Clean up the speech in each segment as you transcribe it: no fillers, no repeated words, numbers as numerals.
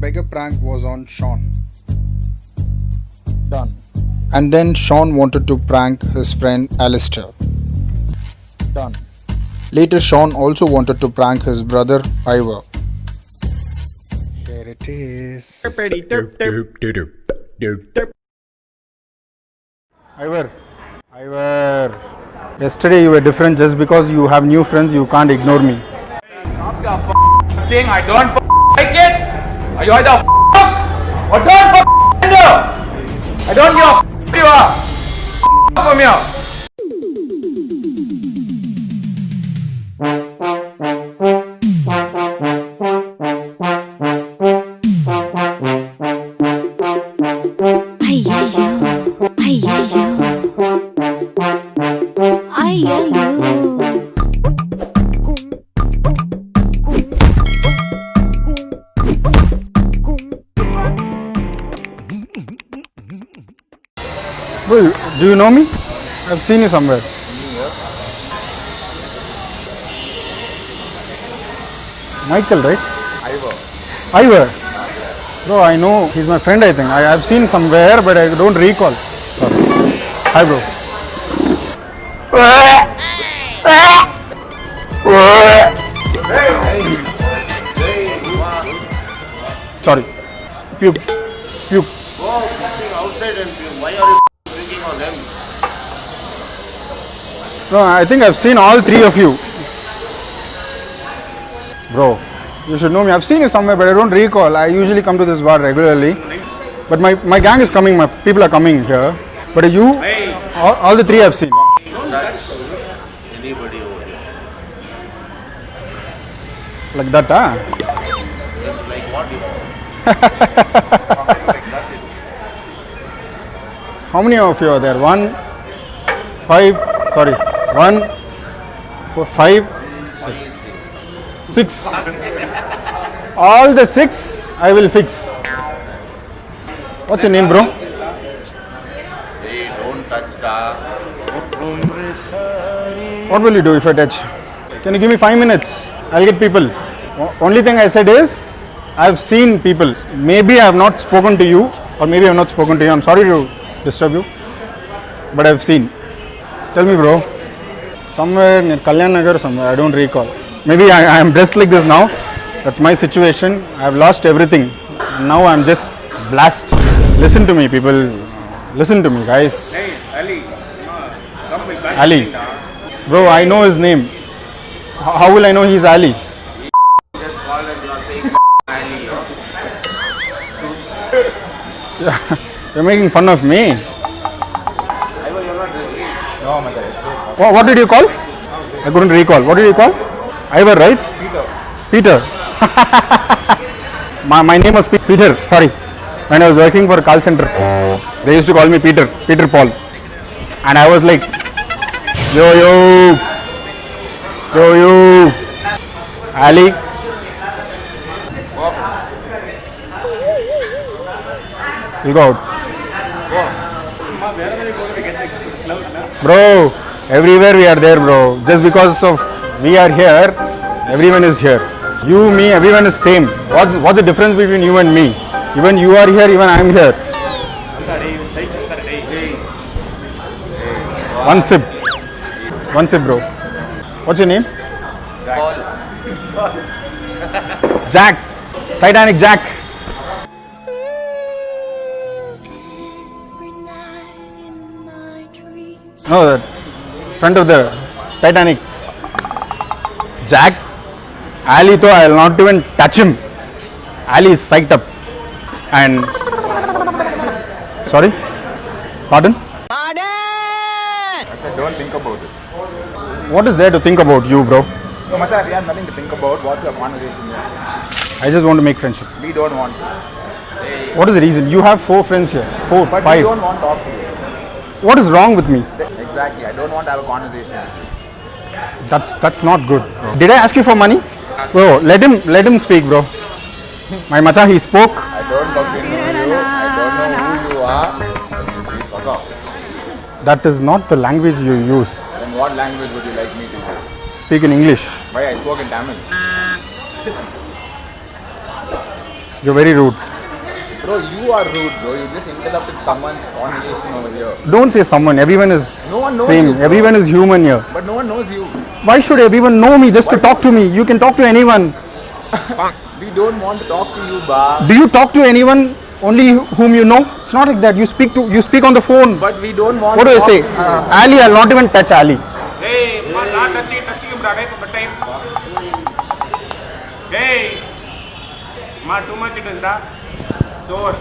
bigger prank was on Sean. Done. And then Sean wanted to prank his friend Alistair. Done. Later, Sean also wanted to prank his brother Ivor. Here it is. Ivor, yesterday you were different. Just because you have new friends, you can't ignore me. Stop your saying I don't like it. Are you either or don't do? I don't give a you are from here. Bro, do you know me? I've seen you somewhere. Michael, right? Ivor. Bro, I know he's my friend. I think I've seen somewhere, but I don't recall. Sorry. Hi, bro. Sorry. Puke. Outside and why are you drinking on them? No, I think I've seen all three of you. Bro, you should know me. I've seen you somewhere, but I don't recall. I usually come to this bar regularly. But my gang is coming. My people are coming here. But you, all the three I've seen. Don't touch anybody over here. Like that, huh? Like what you want. How many of you are there? 1, 5, sorry. 1, 4, 5, 6. All the 6 I will fix. What's your name, bro? Hey, don't touch the. What will you do if I touch? Can you give me 5 minutes? I'll get people. Only thing I said is, I've seen people. Maybe I have not spoken to you, or maybe I have not spoken to you. I'm sorry to disturb you, but I've seen. Tell me, bro. Somewhere near Kalyan Nagar, somewhere. I don't recall. Maybe I am dressed like this now. That's my situation. I've lost everything. Now I'm just blast. Listen to me, people. Listen to me, guys. Hey, Ali, come with back. Ali. Bro, I know his name. How will I know he's Ali? Just call and you are saying Ali. You're making fun of me. Ivor, you're not drinking. No, my What did you call? I couldn't recall. What did you call? Ivor, right? Peter. my name was Peter. Sorry. When I was working for a call center, they used to call me Peter Paul. And I was like, yo, Ali. You go out. Bro, everywhere we are there, bro. Just because of we are here, everyone is here. You, me, everyone is same. What's the difference between you and me? Even you are here, even I am here. One sip, bro. What's your name? Jack. Titanic Jack. No, the front of the Titanic. Jack. Ali, though I will not even touch him. Ali is psyched up. And sorry? Pardon? I said, don't think about it. What is there to think about you, bro? So much we have nothing to think about. What's your conversation here? I just want to make friendship. We don't want to. What is the reason? You have 4 friends here. 4, But 5. we don't want to talk to you. What is wrong with me? Exactly. I don't want to have a conversation with you. That's not good. Bro. Did I ask you for money? Bro, let him speak, bro. My macha, he spoke. I don't fucking know you. I don't know who you are. Please fuck off. That is not the language you use. Then what language would you like me to use? Speak in English. Why I spoke in Tamil? You're very rude. Bro, you are rude, bro. You just interrupted someone's conversation over here. Don't say someone. Everyone is No one knows same. you, bro. Everyone is human here. But no one knows you. Why should everyone know me just to talk to me? You can talk to anyone. We don't want to talk to you, ba. Do you talk to anyone only whom you know? It's not like that. You speak on the phone. But we don't want What do to I talk say? to you. Ali, I'll not even touch Ali. Hey, not touching him, brother, for the time. Hey, too much it is that. Chor.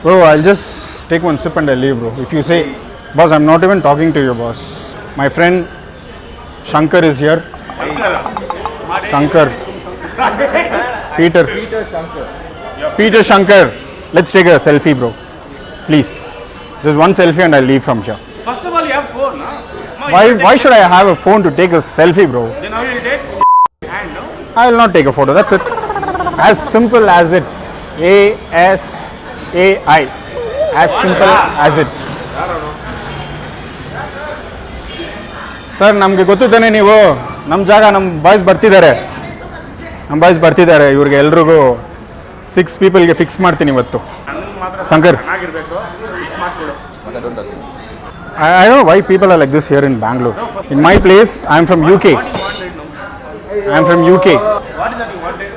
Bro, I'll just take one sip and I'll leave, bro. If you say, boss, I'm not even talking to you, boss. My friend Shankar is here. Shankar. Peter. Peter Shankar. Let's take a selfie, bro. Please. Just one selfie and I'll leave from here. First of all, you have phone, no? Why should I have a phone to take a selfie, bro? Then how will you take? And no? I will not take a photo. That's it. As simple as it. ASAI. As simple as it. Sir ನಮಗೆ ಗೊತ್ತಿದ್ದಾನೆ ನೀವು ನಮ್ಮ ಜಾಗ ನಮ್ಮ boys ಬರ್ತಿದ್ದಾರೆ ಇವ್ರಿಗೆ ಎಲ್ರಿಗೂ 6 ಪೀಪಲ್ಗೆ fix ಮಾಡ್ತೀನಿ ಇವತ್ತು Shankar I don't know why people are like this here in Bangalore. In my place, I am from UK. What is that you wanted?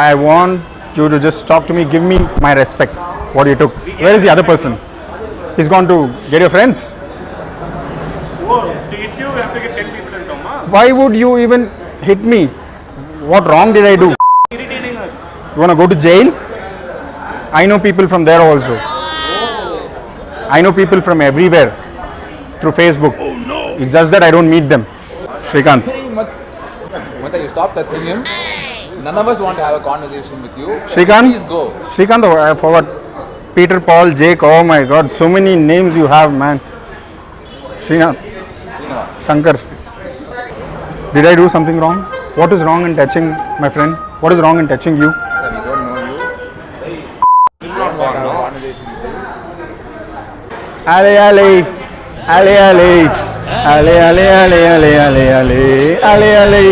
I want you to just talk to me, give me my respect. What you took. Where is the other person? He's gone to get your friends. Oh, to hit you, we have to get 10 people in come, huh? Why would you even hit me? What wrong did I do? Irritating us. You want to go to jail? I know people from there also. I know people from everywhere through Facebook. Oh no! It's just that I don't meet them. Shrikant. Once you stop touching him, none of us want to have a conversation with you. Shrikant? Please go. Shrikant, I forgot. Peter, Paul, Jake. Oh my God, so many names you have, man. Srinath. Shankar. Did I do something wrong? What is wrong in touching my friend? What is wrong in touching you? We don't know you. We don't want to have a conversation with you. Ali, Ali. Ali, Ali. Ali, Ali, Ali, Ali, Ali, Ali. Ali, Ali.